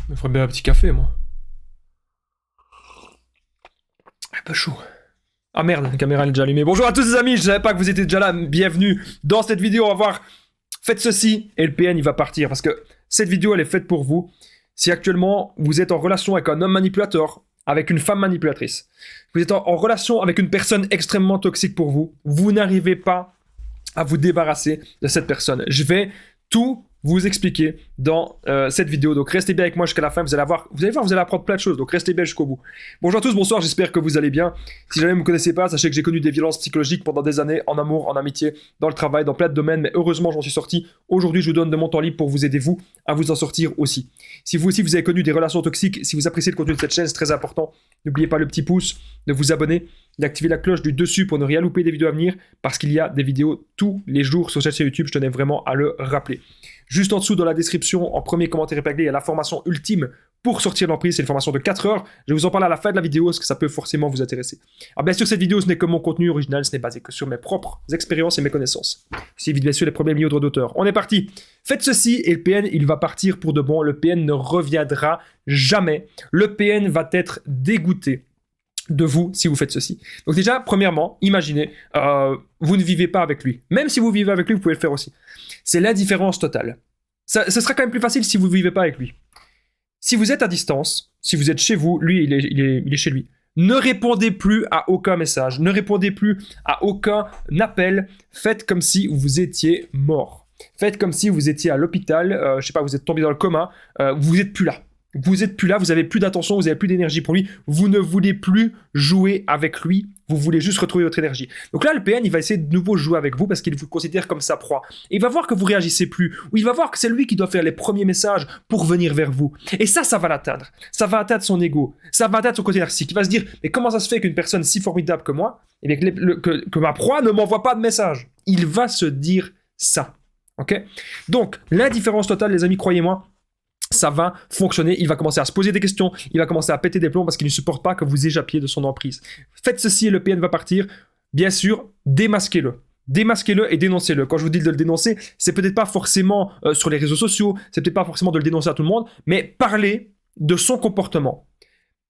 Je me ferais bien un petit café, moi. Un peu chaud. Ah merde, la caméra est déjà allumée. Bonjour à tous les amis, je savais pas que vous étiez déjà là. Bienvenue dans cette vidéo. On va voir, faites ceci et le PN il va partir. Parce que cette vidéo elle est faite pour vous. Si actuellement vous êtes en relation avec un homme manipulateur, avec une femme manipulatrice, vous êtes en relation avec une personne extrêmement toxique pour vous, vous n'arrivez pas à vous débarrasser de cette personne. Je vais tout vous expliquer dans cette vidéo. Donc restez bien avec moi jusqu'à la fin, vous allez voir, vous allez apprendre plein de choses, donc restez bien jusqu'au bout. Bonjour à tous, bonsoir, j'espère que vous allez bien. Si jamais vous ne me connaissez pas, sachez que j'ai connu des violences psychologiques pendant des années, en amour, en amitié, dans le travail, dans plein de domaines, mais heureusement j'en suis sorti. Aujourd'hui je vous donne de mon temps libre pour vous aider vous à vous en sortir aussi. Si vous aussi vous avez connu des relations toxiques, si vous appréciez le contenu de cette chaîne, c'est très important, n'oubliez pas le petit pouce, de vous abonner, d'activer la cloche du dessus pour ne rien louper des vidéos à venir, parce qu'il y a des vidéos tous les jours sur cette chaîne YouTube, je tenais vraiment à le rappeler. Juste en dessous, dans la description, en premier commentaire épinglé, il y a la formation ultime pour sortir de l'emprise. C'est une formation de 4 heures. Je vais vous en parler à la fin de la vidéo, parce que ça peut forcément vous intéresser. Alors bien sûr, cette vidéo, ce n'est que mon contenu original, ce n'est basé que sur mes propres expériences et mes connaissances. C'est bien sûr les problèmes liés aux droits d'auteur. On est parti. Faites ceci et le PN, il va partir pour de bon. Le PN ne reviendra jamais. Le PN va être dégoûté de vous si vous faites ceci. Donc déjà, premièrement, imaginez, vous ne vivez pas avec lui. Même si vous vivez avec lui, vous pouvez le faire aussi. C'est l'indifférence totale. Ce sera quand même plus facile si vous ne vivez pas avec lui. Si vous êtes à distance, si vous êtes chez vous, lui, il est chez lui. Ne répondez plus à aucun message. Ne répondez plus à aucun appel. Faites comme si vous étiez mort. Faites comme si vous étiez à l'hôpital, je sais pas, vous êtes tombé dans le coma, vous n'êtes plus là. Vous n'êtes plus là, vous n'avez plus d'attention, vous n'avez plus d'énergie pour lui, vous ne voulez plus jouer avec lui, vous voulez juste retrouver votre énergie. Donc là, le PN, il va essayer de nouveau jouer avec vous parce qu'il vous considère comme sa proie. Et il va voir que vous réagissez plus, ou il va voir que c'est lui qui doit faire les premiers messages pour venir vers vous. Et ça va l'atteindre. Ça va atteindre son ego, ça va atteindre son côté narcissique. Il va se dire, mais comment ça se fait qu'une personne si formidable que moi, eh bien, que ma proie ne m'envoie pas de message? Il va se dire ça. Ok? Donc, l'indifférence totale, les amis, croyez-moi, ça va fonctionner, il va commencer à se poser des questions, il va commencer à péter des plombs parce qu'il ne supporte pas que vous échappiez de son emprise. Faites ceci et le PN va partir. Bien sûr, démasquez-le. Démasquez-le et dénoncez-le. Quand je vous dis de le dénoncer, c'est peut-être pas forcément sur les réseaux sociaux, c'est peut-être pas forcément de le dénoncer à tout le monde, mais parlez de son comportement.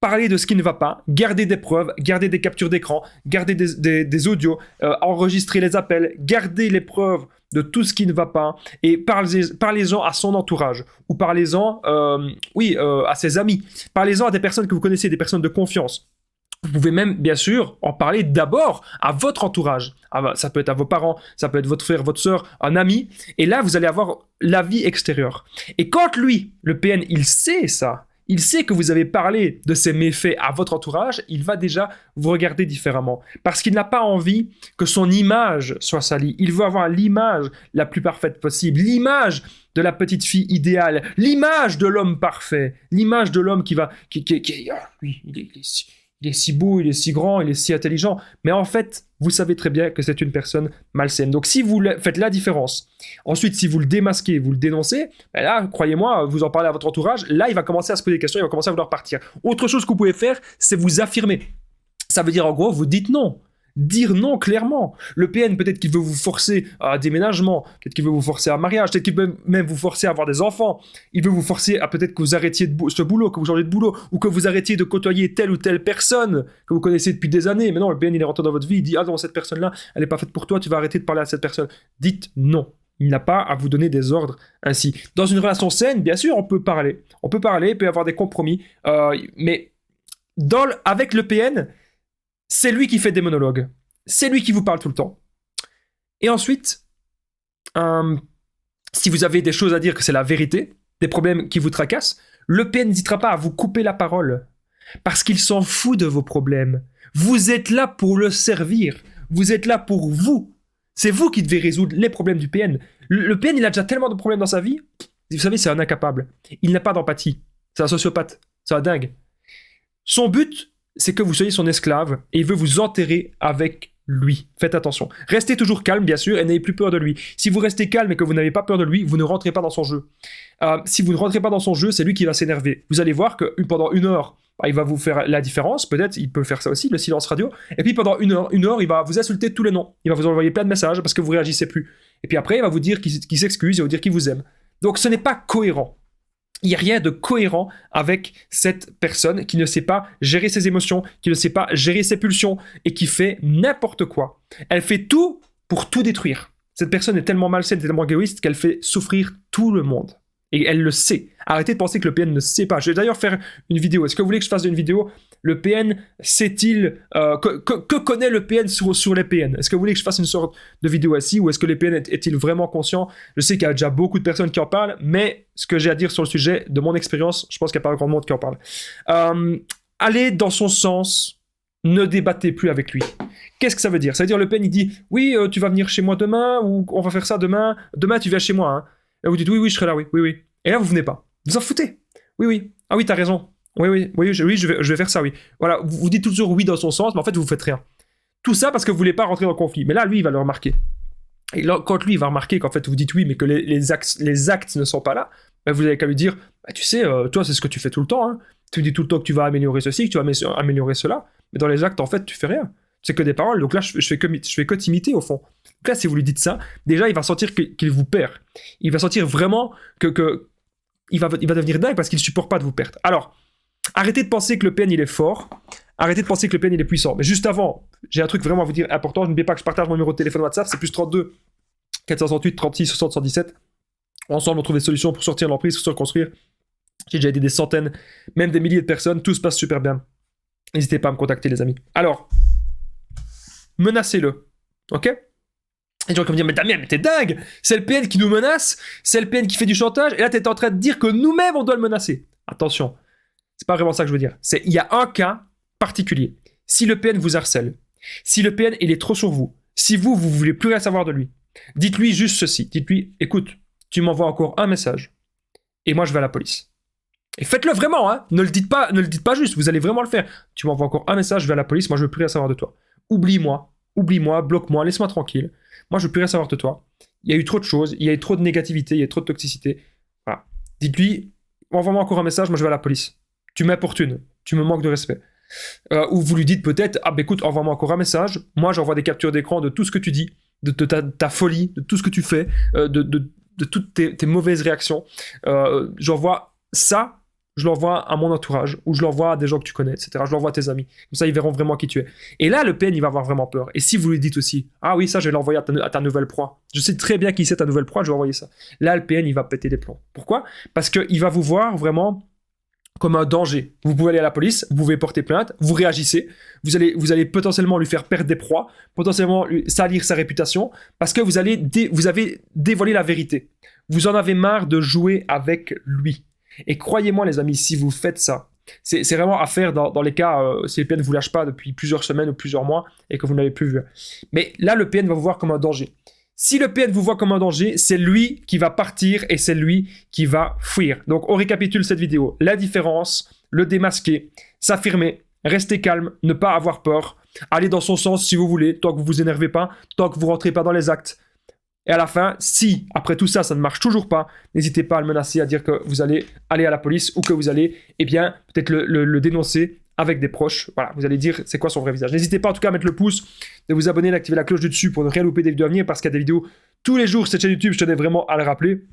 Parlez de ce qui ne va pas, gardez des preuves, gardez des captures d'écran, gardez des audios, enregistrez les appels, gardez les preuves de tout ce qui ne va pas et parlez-en à son entourage ou parlez-en à ses amis. Parlez-en à des personnes que vous connaissez, des personnes de confiance. Vous pouvez même, bien sûr, en parler d'abord à votre entourage. Ça peut être à vos parents, ça peut être votre frère, votre soeur, un ami. Et là, vous allez avoir l'avis extérieur. Et quand lui, le PN, il sait ça, il sait que vous avez parlé de ces méfaits à votre entourage, il va déjà vous regarder différemment. Parce qu'il n'a pas envie que son image soit salie. Il veut avoir l'image la plus parfaite possible, l'image de la petite fille idéale, l'image de l'homme parfait, l'image de l'homme il est si beau, il est si grand, il est si intelligent. Mais en fait, vous savez très bien que c'est une personne malsaine. Donc si vous faites la différence, ensuite si vous le démasquez, vous le dénoncez, ben là, croyez-moi, vous en parlez à votre entourage, là il va commencer à se poser des questions, il va commencer à vouloir partir. Autre chose que vous pouvez faire, c'est vous affirmer. Ça veut dire en gros, vous dites non. Dire non clairement. Le PN, peut-être qu'il veut vous forcer à un déménagement, peut-être qu'il veut vous forcer à un mariage, peut-être qu'il veut même vous forcer à avoir des enfants. Il veut vous forcer à peut-être que vous arrêtiez ce boulot, que vous changez de boulot, ou que vous arrêtiez de côtoyer telle ou telle personne que vous connaissez depuis des années. Mais non, le PN, il est rentré dans votre vie, il dit « Ah non, cette personne-là, elle n'est pas faite pour toi, tu vas arrêter de parler à cette personne. » Dites non. Il n'a pas à vous donner des ordres ainsi. Dans une relation saine, bien sûr, on peut parler. On peut parler, il peut y avoir des compromis. Mais avec le PN, c'est lui qui fait des monologues. C'est lui qui vous parle tout le temps. Et ensuite, si vous avez des choses à dire que c'est la vérité, des problèmes qui vous tracassent, le PN n'hésitera pas à vous couper la parole. Parce qu'il s'en fout de vos problèmes. Vous êtes là pour le servir. Vous êtes là pour vous. C'est vous qui devez résoudre les problèmes du PN. Le PN, il a déjà tellement de problèmes dans sa vie. Vous savez, c'est un incapable. Il n'a pas d'empathie. C'est un sociopathe. C'est un dingue. Son but, c'est que vous soyez son esclave et il veut vous enterrer avec lui. Faites attention. Restez toujours calme, bien sûr, et n'ayez plus peur de lui. Si vous restez calme et que vous n'avez pas peur de lui, vous ne rentrez pas dans son jeu. Si vous ne rentrez pas dans son jeu, c'est lui qui va s'énerver. Vous allez voir que pendant 1 heure, il va vous faire la différence. Peut-être, il peut faire ça aussi, le silence radio. Et puis pendant 1 heure, il va vous insulter de tous les noms. Il va vous envoyer plein de messages parce que vous réagissez plus. Et puis après, il va vous dire qu'il s'excuse, il va vous dire qu'il vous aime. Donc ce n'est pas cohérent. il n'y a rien de cohérent avec cette personne qui ne sait pas gérer ses émotions, qui ne sait pas gérer ses pulsions et qui fait n'importe quoi. Elle fait tout pour tout détruire. Cette personne est tellement malsaine, tellement égoïste qu'elle fait souffrir tout le monde. Et elle le sait. Arrêtez de penser que le PN ne sait pas. Je vais d'ailleurs faire une vidéo. Est-ce que vous voulez que je fasse une vidéo? Le PN sait-il... que connaît le PN sur les PN? Est-ce que vous voulez que je fasse une sorte de vidéo ainsi? Ou est-ce que les PN est-il vraiment conscient? Je sais qu'il y a déjà beaucoup de personnes qui en parlent, mais ce que j'ai à dire sur le sujet, de mon expérience, je pense qu'il n'y a pas grand monde qui en parle. Allez dans son sens, ne débattez plus avec lui. Qu'est-ce que ça veut dire? Ça veut dire le PN, il dit « Oui, tu vas venir chez moi demain, ou on va faire ça demain. Demain, tu viens chez moi. Hein. » Et vous dites « Oui, oui, je serai là, oui, oui, oui. » Et là, vous venez pas. Vous en foutez. Oui, oui. Ah oui, t'as raison. Oui, oui, oui, je vais faire ça, oui. Voilà, vous dites toujours oui dans son sens, mais en fait, vous faites rien. Tout ça parce que vous voulez pas rentrer dans le conflit. Mais là, lui, il va le remarquer. Et là, quand lui, il va remarquer qu'en fait, vous dites oui, mais que les actes ne sont pas là, ben, vous avez qu'à lui dire, bah, tu sais, toi, c'est ce que tu fais tout le temps. Hein. Tu dis tout le temps que tu vas améliorer ceci, que tu vas améliorer cela. Mais dans les actes, en fait, tu fais rien. C'est que des paroles. Donc là, je fais que t'imiter, au fond. Donc là, si vous lui dites ça, déjà, il va sentir qu'il vous perd. Il va sentir vraiment il va devenir dingue parce qu'il ne supporte pas de vous perdre. Alors, arrêtez de penser que le PN, il est fort. Arrêtez de penser que le PN, il est puissant. Mais juste avant, j'ai un truc vraiment à vous dire important. N'oubliez pas que je partage mon numéro de téléphone WhatsApp. C'est plus 32 468 36 60 117. Ensemble, on trouve des solutions pour sortir de l'emprise, pour se reconstruire. J'ai déjà aidé des centaines, même des milliers de personnes. Tout se passe super bien. N'hésitez pas à me contacter, les amis. Alors, menacez-le. Ok? Et les gens vont me dire, mais Damien, mais t'es dingue! C'est le PN qui nous menace, c'est le PN qui fait du chantage, et là t'es en train de dire que nous-mêmes on doit le menacer. Attention, c'est pas vraiment ça que je veux dire. Il y a un cas particulier. Si le PN vous harcèle, si le PN il est trop sur vous, si vous voulez plus rien savoir de lui, dites-lui juste ceci. Dites-lui, écoute, tu m'envoies encore un message, et moi je vais à la police. Et faites-le vraiment, hein. Ne le dites pas juste, vous allez vraiment le faire. Tu m'envoies encore un message, je vais à la police, moi je veux plus rien savoir de toi. Oublie-moi, bloque-moi, laisse-moi tranquille. Moi, je veux plus rien savoir de toi. Il y a eu trop de choses, il y a eu trop de négativité, il y a eu trop de toxicité. Voilà. Dites-lui, envoie-moi encore un message, moi je vais à la police. Tu m'importunes, tu me manques de respect. Ou vous lui dites peut-être, ah ben écoute, envoie-moi encore un message, moi j'envoie des captures d'écran de tout ce que tu dis, de ta folie, de tout ce que tu fais, de toutes tes mauvaises réactions. J'envoie ça, je l'envoie à mon entourage, ou je l'envoie à des gens que tu connais, etc. Je l'envoie à tes amis. Comme ça, ils verront vraiment qui tu es. Et là, le PN, il va avoir vraiment peur. Et si vous lui dites aussi, ah oui, ça, je vais l'envoyer à ta nouvelle proie. Je sais très bien qui c'est ta nouvelle proie, je vais envoyer ça. Là, le PN, il va péter des plombs. Pourquoi? Parce qu'il va vous voir vraiment comme un danger. Vous pouvez aller à la police, vous pouvez porter plainte, vous réagissez, vous allez potentiellement lui faire perdre des proies, potentiellement lui salir sa réputation, parce que vous avez dévoilé la vérité. Vous en avez marre de jouer avec lui. Et croyez-moi les amis, si vous faites ça, c'est vraiment à faire dans les cas, si le PN ne vous lâche pas depuis plusieurs semaines ou plusieurs mois et que vous n'avez plus vu. Mais là, le PN va vous voir comme un danger. Si le PN vous voit comme un danger, c'est lui qui va partir et c'est lui qui va fuir. Donc on récapitule cette vidéo. La différence, le démasquer, s'affirmer, rester calme, ne pas avoir peur, aller dans son sens si vous voulez, tant que vous vous énervez pas, tant que vous rentrez pas dans les actes. Et à la fin, si, après tout ça, ça ne marche toujours pas, n'hésitez pas à le menacer, à dire que vous allez aller à la police ou que vous allez, eh bien, peut-être le dénoncer avec des proches. Voilà, vous allez dire c'est quoi son vrai visage. N'hésitez pas en tout cas à mettre le pouce, de vous abonner, d'activer la cloche du dessus pour ne rien louper des vidéos à venir parce qu'il y a des vidéos tous les jours sur cette chaîne YouTube, je tenais vraiment à le rappeler.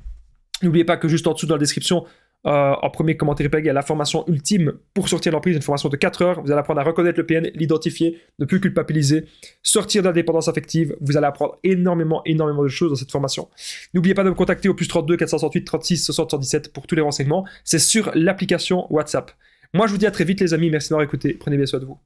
N'oubliez pas que juste en dessous dans la description, en premier commentaire épinglé, il y a la formation ultime pour sortir de l'emprise, une formation de 4 heures. Vous allez apprendre à reconnaître le PN, l'identifier, ne plus culpabiliser, sortir de la dépendance affective. Vous allez apprendre énormément de choses dans cette formation. N'oubliez pas de me contacter au plus 32 468 36 60 117 pour tous les renseignements. C'est sur l'application WhatsApp. Moi, je vous dis à très vite les amis. Merci d'avoir écouté. Prenez bien soin de vous.